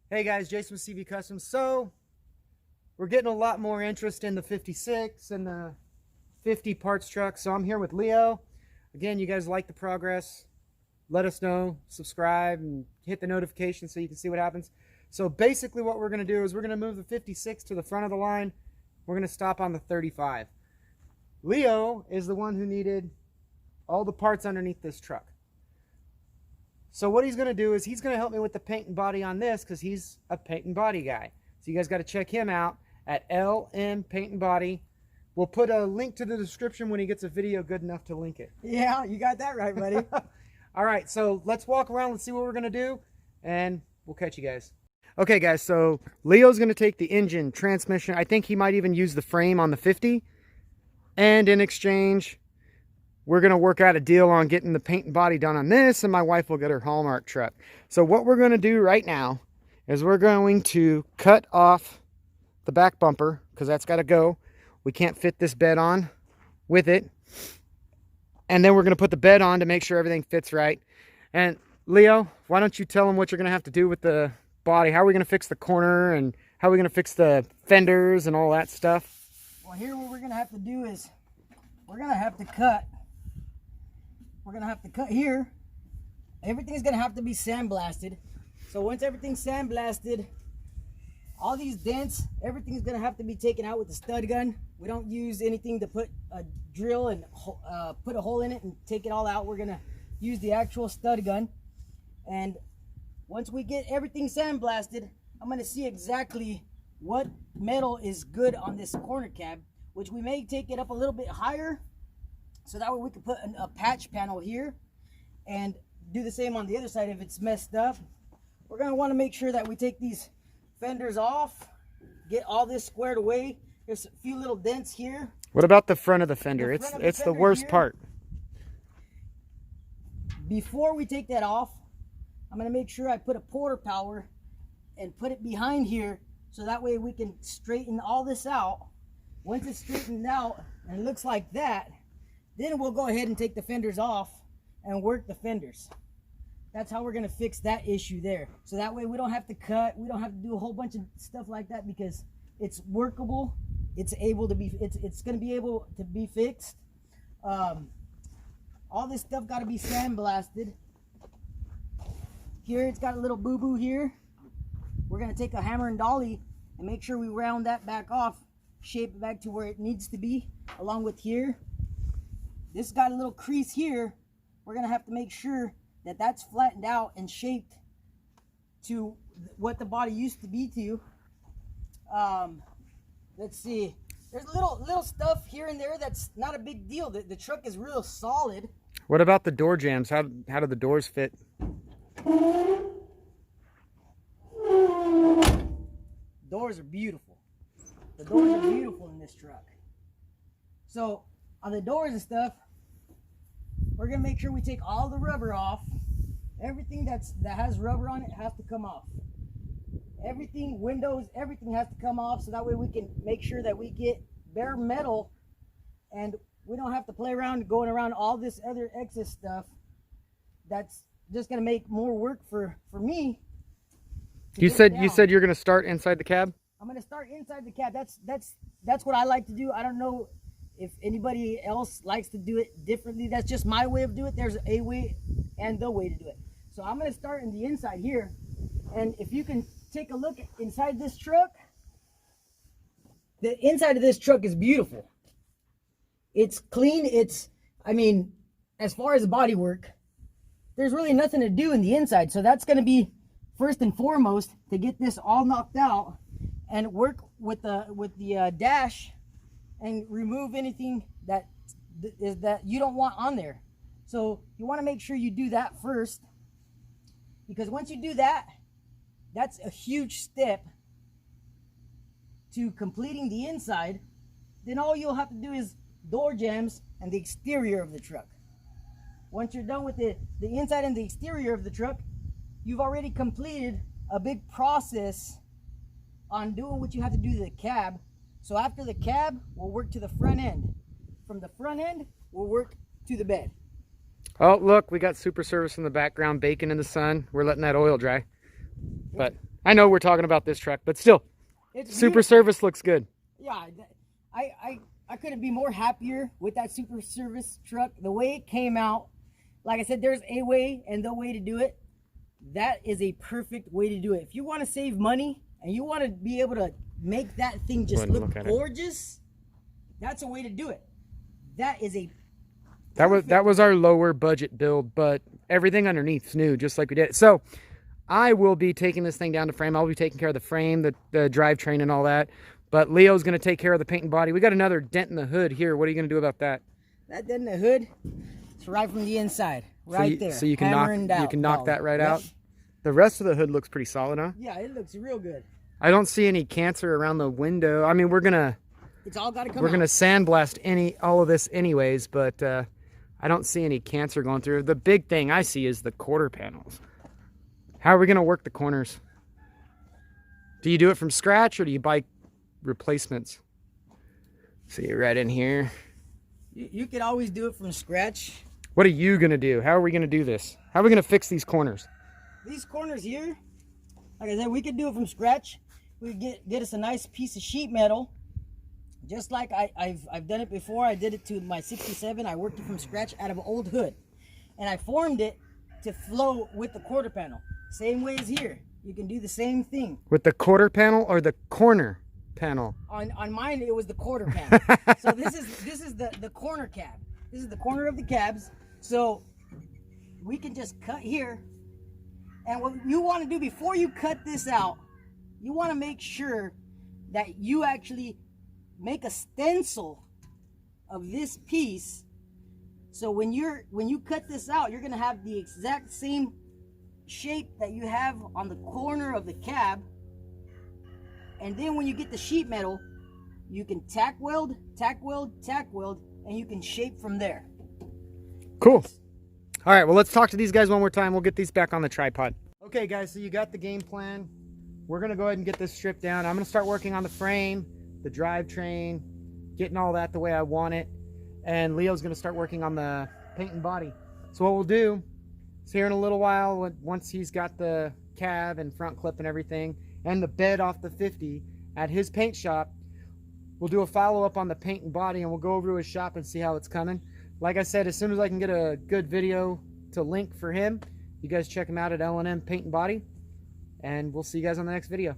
Hey guys, Jason with CV Customs. So we're getting a lot more interest in the 56 and the 50 parts truck. So I'm here with Leo. Again, you guys like the progress, let us know, subscribe and hit the notification so you can see what happens. So basically what we're going to do is we're going to move the 56 to the front of the line. We're going to stop on the 35. Leo is the one who needed all the parts underneath this truck. So what he's going to do is he's going to help me with the paint and body on this because he's a paint and body guy. So you guys got to check him out at LM Paint and Body. We'll put a link to the description when he gets a video good enough to link it. Yeah, you got that right, buddy. All right, so let's walk around and see what we're going to do, and we'll catch you guys. Okay, guys, so Leo's going to take the engine, transmission. I think he might even use the frame on the 50. And in exchange, we're going to work out a deal on getting the paint and body done on this, and my wife will get her Hallmark truck. So what we're going to do right now is we're going to cut off the back bumper because that's got to go. We can't fit this bed on with it. And then we're going to put the bed on to make sure everything fits right. And Leo, why don't you tell them what you're going to have to do with the body? How are we going to fix the corner, and how are we going to fix the fenders and all that stuff? Well, here what we're going to have to do is we're going to have to cut. We're going to have to cut here. Everything's going to have to be sandblasted. So once everything's sandblasted, all these dents, everything's going to have to be taken out with the stud gun. We don't use anything to put a drill and put a hole in it and take it all out. We're going to use the actual stud gun. And once we get everything sandblasted, I'm going to see exactly what metal is good on this corner cab, which we may take it up a little bit higher. So that way we can put a patch panel here and do the same on the other side if it's messed up. We're going to want to make sure that we take these fenders off, get all this squared away. There's a few little dents here. What about the front of the fender? It's the worst part. Before we take that off, I'm going to make sure I put a quarter power and put it behind here so that way we can straighten all this out. Once it's straightened out and it looks like that, then we'll go ahead and take the fenders off and work the fenders. That's how we're going to fix that issue there. So that way we don't have to cut, we don't have to do a whole bunch of stuff like that because it's workable. It's able to be, it's going to be able to be fixed. All this stuff got to be sandblasted. Here it's got a little boo-boo here. We're going to take a hammer and dolly and make sure we round that back off, shape it back to where it needs to be, along with here. This got a little crease here. We're going to have to make sure that that's flattened out and shaped to what the body used to be to. Let's see. There's little stuff here and there that's not a big deal. The truck is real solid. What about the door jambs? How do the doors fit? Doors are beautiful. The doors are beautiful in this truck. So on the doors and stuff, we're gonna make sure we take all the rubber off. Everything that has rubber on it has to come off. Everything, windows, everything has to come off so that way we can make sure that we get bare metal and we don't have to play around going around all this other excess stuff that's just gonna make more work for me. You said you're gonna start inside the cab? I'm gonna start inside the cab. That's what I like to do. I don't know if anybody else likes to do it differently. That's just my way of doing it. There's a way and the way to do it. So I'm going to start in the inside here. And if you can take a look inside this truck, the inside of this truck is beautiful. It's clean. I mean, as far as the body work, there's really nothing to do in the inside. So that's going to be first and foremost to get this all knocked out and work with the dash and remove anything that you don't want on there. So you want to make sure you do that first, because once you do that, that's a huge step to completing the inside. Then all you'll have to do is door jambs and the exterior of the truck. Once you're done with the inside and the exterior of the truck, you've already completed a big process on doing what you have to do to the cab. So after the cab, we'll work to the front end. From the front end, we'll work to the bed. Oh, look, we got super service in the background, baking in the sun. We're letting that oil dry. But I know we're talking about this truck, but still, It's Super beautiful. Service looks good. Yeah, I couldn't be more happier with that Super Service truck. The way it came out, like I said, there's a way and the way to do it. That is a perfect way to do it. If you want to save money and you want to be able to make that thing just Go ahead and look look at it. gorgeous, that's a way to do it. That is a That was our lower budget build, but everything underneath's new, just like we did. So I will be taking this thing down to frame. I'll be taking care of the frame, the drivetrain, and all that. But Leo's going to take care of the paint and body. We got another dent in the hood here. What are you going to do about that? that dent in the hood. It's right from the inside, right there. So you can Hammering knock down. that right Yep. out. The rest of the hood looks pretty solid, huh? Yeah, it looks real good. I don't see any cancer around the window. I mean, we're gonna sandblast all of this anyways, but I don't see any cancer going through. The big thing I see is the quarter panels. How are we gonna work the corners? Do you do it from scratch or do you buy replacements? See right in here. You could always do it from scratch. What are you gonna do? How are we gonna do this? How are we gonna fix these corners? These corners here, like I said, we could do it from scratch. We get us a nice piece of sheet metal, just like I've done it before. I did it to my 67. I worked it from scratch out of an old hood, and I formed it to flow with the quarter panel. Same way as here. You can do the same thing. With the quarter panel or the corner panel? On mine, it was the quarter panel. So this is the corner cab. This is the corner of the cabs. So we can just cut here. And what you want to do before you cut this out, you want to make sure that you actually make a stencil of this piece. So when you cut this out, you're going to have the exact same shape that you have on the corner of the cab. And then when you get the sheet metal, you can tack weld, and you can shape from there. Cool. All right, well, let's talk to these guys one more time. We'll get these back on the tripod. Okay, guys, so you got the game plan. We're going to go ahead and get this stripped down. I'm going to start working on the frame, the drivetrain, getting all that the way I want it. And Leo's going to start working on the paint and body. So what we'll do is here in a little while, once he's got the cab and front clip and everything, and the bed off the 50 at his paint shop, we'll do a follow-up on the paint and body, and we'll go over to his shop and see how it's coming. Like I said, as soon as I can get a good video to link for him, you guys check him out at L&M Paint and Body, and we'll see you guys on the next video.